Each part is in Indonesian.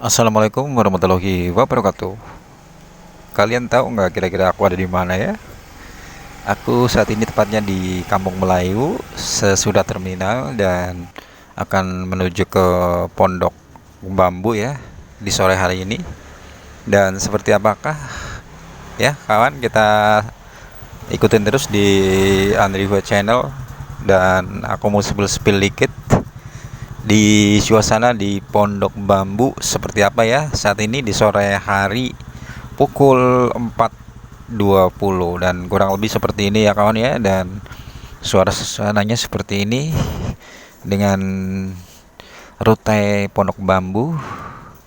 Assalamualaikum warahmatullahi wabarakatuh. Kalian tahu nggak kira-kira aku ada di mana ya? Aku saat ini tepatnya di Kampung Melayu, sesudah terminal dan akan menuju ke Pondok Bambu ya di sore hari ini. Dan seperti apakah ya kawan, kita ikutin terus di Andriva Channel. Dan aku mau spill dikit di suasana di Pondok Bambu seperti apa ya saat ini di sore hari pukul 4.20 dan kurang lebih seperti ini ya kawan ya. Dan suasananya seperti ini dengan rute Pondok Bambu.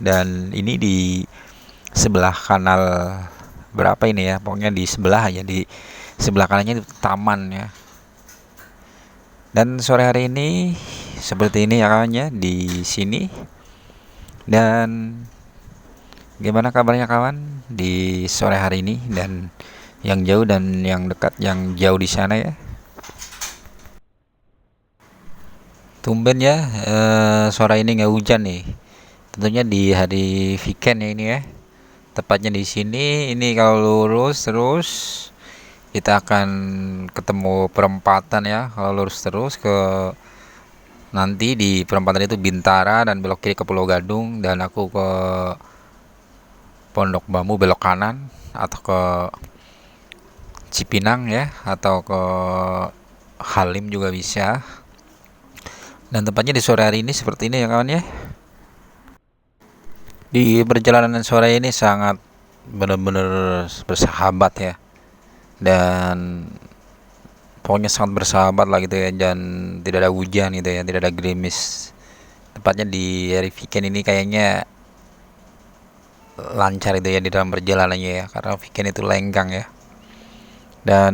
Dan ini di sebelah kanal berapa ini ya, pokoknya di sebelah aja, di sebelah kanannya itu taman ya. Dan sore hari ini seperti ini ya kawan ya di sini. Dan gimana kabarnya kawan di sore hari ini, dan yang jauh dan yang dekat, yang jauh di sana ya. Tumben ya, sore ini nggak hujan nih. Tentunya di hari weekend ya ini ya. Tepatnya di sini ini kalau lurus terus kita akan ketemu perempatan ya. Kalau lurus terus ke nanti di perempatan itu Bintara dan belok kiri ke Pulau Gadung, dan aku ke Pondok Bambu belok kanan atau ke Cipinang ya, atau ke Halim juga bisa. Dan tempatnya di sore hari ini seperti ini ya kawan ya. Di perjalanan sore ini sangat benar-benar bersahabat ya. Dan pokoknya sangat bersahabat lah gitu ya, dan tidak ada hujan gitu ya, tidak ada gerimis. Tepatnya di hari weekend ini kayaknya lancar itu ya di dalam perjalanannya ya, karena weekend itu lenggang ya. Dan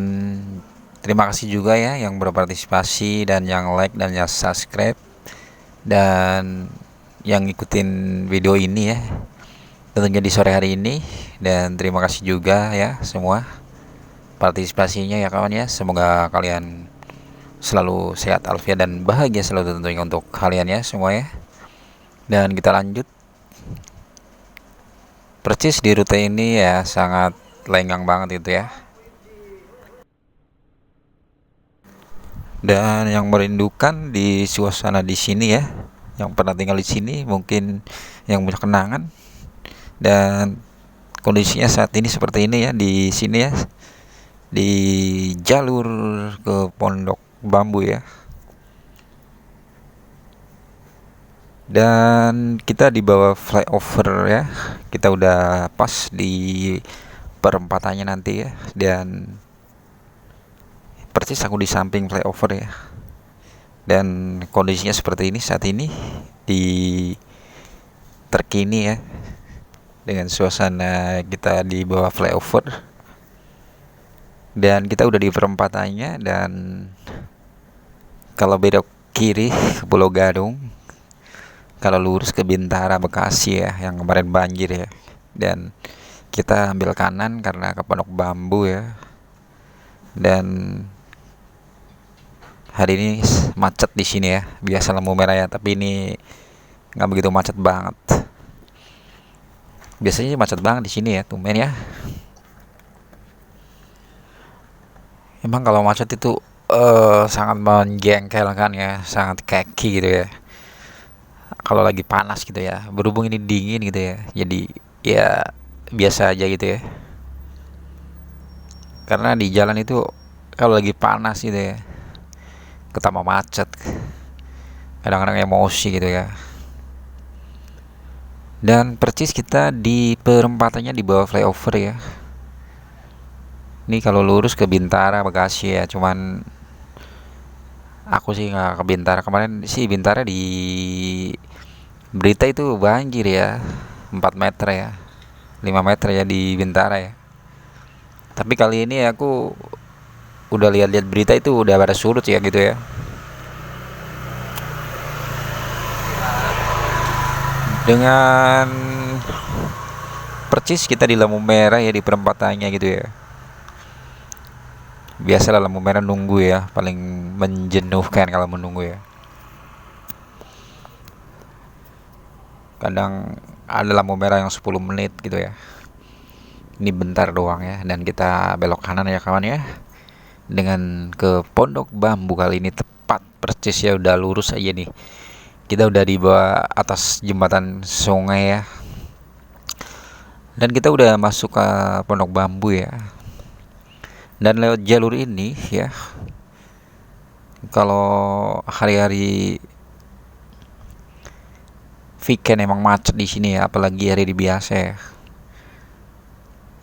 terima kasih juga ya yang berpartisipasi dan yang like dan yang subscribe dan yang ngikutin video ini ya, tentunya di sore hari ini. Dan terima kasih juga ya semua partisipasinya ya kawan ya. Semoga kalian selalu sehat alfiat dan bahagia selalu tentunya untuk kalian ya semua ya. Dan kita lanjut. Percis di rute ini ya sangat lenggang banget itu ya. Dan yang merindukan di suasana di sini ya, yang pernah tinggal di sini mungkin yang punya kenangan. Dan kondisinya saat ini seperti ini ya di sini ya, di jalur ke Pondok Bambu ya. Dan kita di bawah flyover ya, kita udah pas di perempatannya nanti ya. Dan persis aku di samping flyover ya. Dan kondisinya seperti ini saat ini di terkini ya, dengan suasana kita di bawah flyover. Dan kita udah di perempatannya. Dan kalau belok kiri ke Pulau Gadung, kalau lurus ke Bintara Bekasi ya, yang kemarin banjir ya. Dan kita ambil kanan karena ke Pondok Bambu ya. Dan hari ini macet di sini ya, biasa lampu merah ya, tapi ini nggak begitu macet banget. Biasanya macet banget di sini ya, tumben ya. Emang kalau macet itu sangat menjengkelkan ya, sangat keki gitu ya. Kalau lagi panas gitu ya, berhubung ini dingin gitu ya, jadi ya biasa aja gitu ya. Karena di jalan itu kalau lagi panas gitu ya, ketambah macet, kadang-kadang emosi gitu ya. Dan percis kita di perempatannya di bawah flyover ya. Ini kalau lurus ke Bintara Bekasi ya, cuman aku sih nggak ke Bintara. Kemarin sih Bintara di berita itu banjir ya, 4 meter ya, 5 meter ya di Bintara ya. Tapi kali ini aku udah lihat-lihat berita itu udah pada surut ya gitu ya. Dengan percis kita di lampu merah ya, di perempatannya gitu ya. Biasalah lampu merah nunggu ya, paling menjenuhkan kalau menunggu ya. Kadang ada lampu merah yang 10 menit gitu ya. Ini bentar doang ya, dan kita belok kanan ya kawan ya, dengan ke Pondok Bambu. Kali ini tepat persis ya, udah lurus aja nih, kita udah di bawah atas jembatan sungai ya, dan kita udah masuk ke Pondok Bambu ya. Dan lewat jalur ini ya, kalau hari-hari weekend emang macet di sini ya, apalagi hari biasa ya,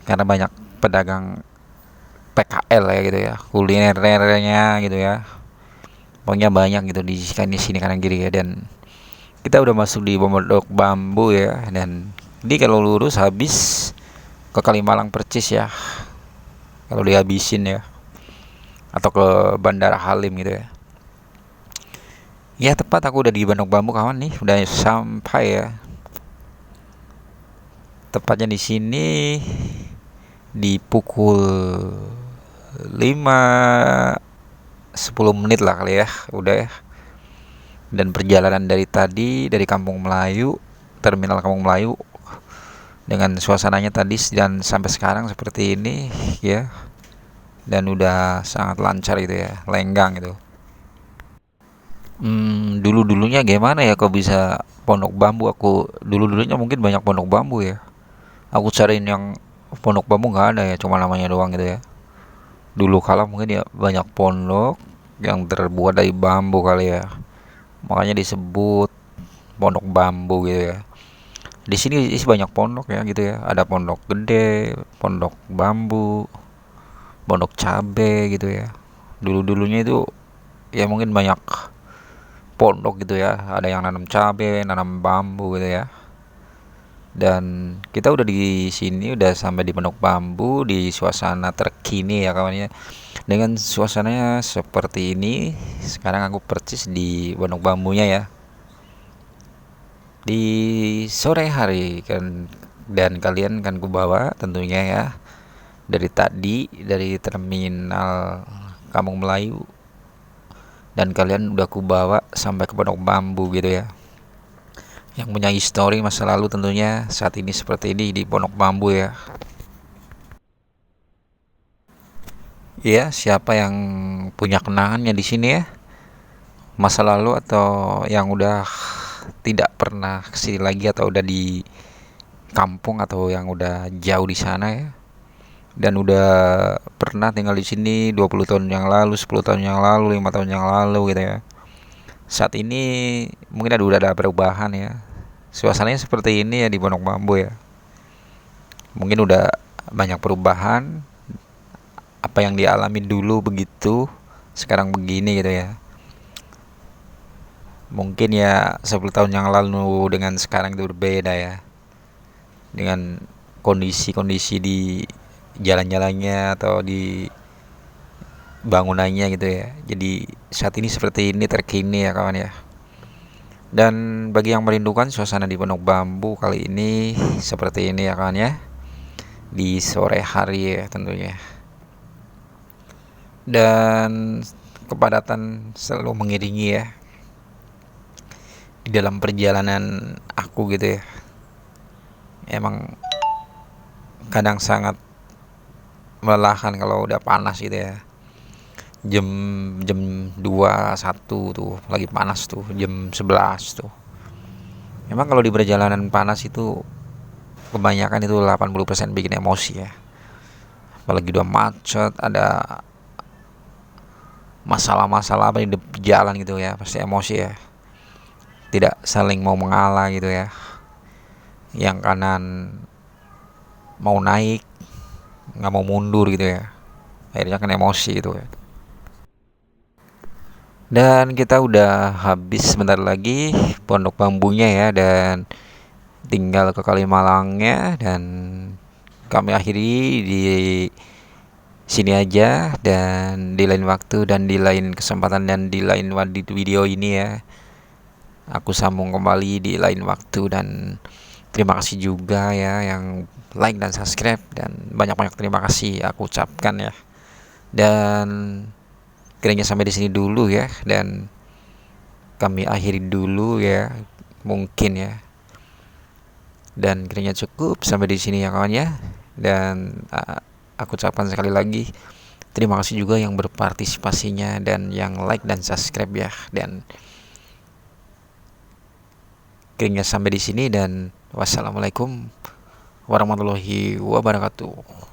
karena banyak pedagang PKL ya gitu ya, kulinernya gitu ya, pokoknya banyak gitu di sini kanan kiri ya. Dan kita udah masuk di Pondok Bambu ya, dan ini kalau lurus habis ke Kalimalang percis ya, kalau dihabisin ya, atau ke Bandara Halim gitu ya. Ya tepat, aku udah di Pondok Bambu kawan nih, udah sampai ya, tepatnya di sini di pukul 5:10 lah kali ya, udah ya. Dan perjalanan dari tadi dari Kampung Melayu, terminal Kampung Melayu, dengan suasananya tadi dan sampai sekarang seperti ini ya, dan udah sangat lancar gitu ya, lenggang gitu. Dulu-dulunya gimana ya kok bisa Pondok Bambu? Aku dulu-dulunya mungkin banyak Pondok Bambu ya, aku cariin yang Pondok Bambu nggak ada ya, cuma namanya doang gitu ya. Dulu kala mungkin ya banyak pondok yang terbuat dari bambu kali ya, makanya disebut Pondok Bambu gitu ya. Di sini sih banyak pondok ya gitu ya, ada pondok gede, pondok bambu, pondok cabe gitu ya. Dulu-dulunya itu ya mungkin banyak pondok gitu ya, ada yang nanam cabe, nanam bambu gitu ya. Dan kita udah di sini, udah sampai di Pondok Bambu, di suasana terkini ya kawannya. Dengan suasananya seperti ini, sekarang aku percis di Pondok Bambunya ya, di sore hari kan. Dan kalian kan ku bawa tentunya ya, dari tadi dari terminal Kampung Melayu, dan kalian udah ku bawa sampai ke Pondok Bambu gitu ya, yang punya histori masa lalu tentunya saat ini seperti ini di Pondok Bambu ya. Ya, siapa yang punya kenangannya di sini ya, masa lalu, atau yang udah tidak pernah kesini lagi, atau udah di kampung, atau yang udah jauh di sana ya, dan udah pernah tinggal di sini 20 tahun yang lalu, 10 tahun yang lalu, 5 tahun yang lalu gitu ya. Saat ini mungkin udah ada perubahan ya. Suasananya seperti ini ya di Pondok Bambu ya. Mungkin udah banyak perubahan, apa yang dialami dulu begitu, sekarang begini gitu ya. Mungkin ya 10 tahun yang lalu dengan sekarang itu berbeda ya, dengan kondisi-kondisi di jalan-jalannya atau di bangunannya gitu ya. Jadi saat ini seperti ini, terkini ya kawan ya. Dan bagi yang merindukan suasana di Pondok Bambu kali ini seperti ini ya kawan ya, di sore hari ya tentunya. Dan kepadatan selalu mengiringi ya di dalam perjalanan aku gitu ya. Emang kadang sangat melelahkan kalau udah panas gitu ya. Jam jam 2 1 tuh lagi panas tuh, jam 11 tuh. Emang kalau di perjalanan panas itu kebanyakan itu 80% bikin emosi ya. Apalagi udah macet, ada masalah-masalah apa di jalan gitu ya, pasti emosi ya. Tidak saling mau mengalah gitu ya. Yang kanan mau naik, nggak mau mundur gitu ya. Akhirnya kan emosi gitu ya. Dan kita udah habis sebentar lagi Pondok Bambunya ya, dan tinggal ke Kalimalangnya, dan kami akhiri di sini aja, dan di lain waktu dan di lain kesempatan dan di lain video ini ya, aku sambung kembali di lain waktu. Dan terima kasih juga ya yang like dan subscribe, dan banyak-banyak terima kasih aku ucapkan ya. Dan kiranya sampai di sini dulu ya, dan kami akhiri dulu ya mungkin ya. Dan kiranya cukup sampai di sini ya kawan ya. Dan aku ucapkan sekali lagi terima kasih juga yang berpartisipasinya dan yang like dan subscribe ya. Dan kiranya sampai di sini dan wassalamualaikum warahmatullahi wabarakatuh.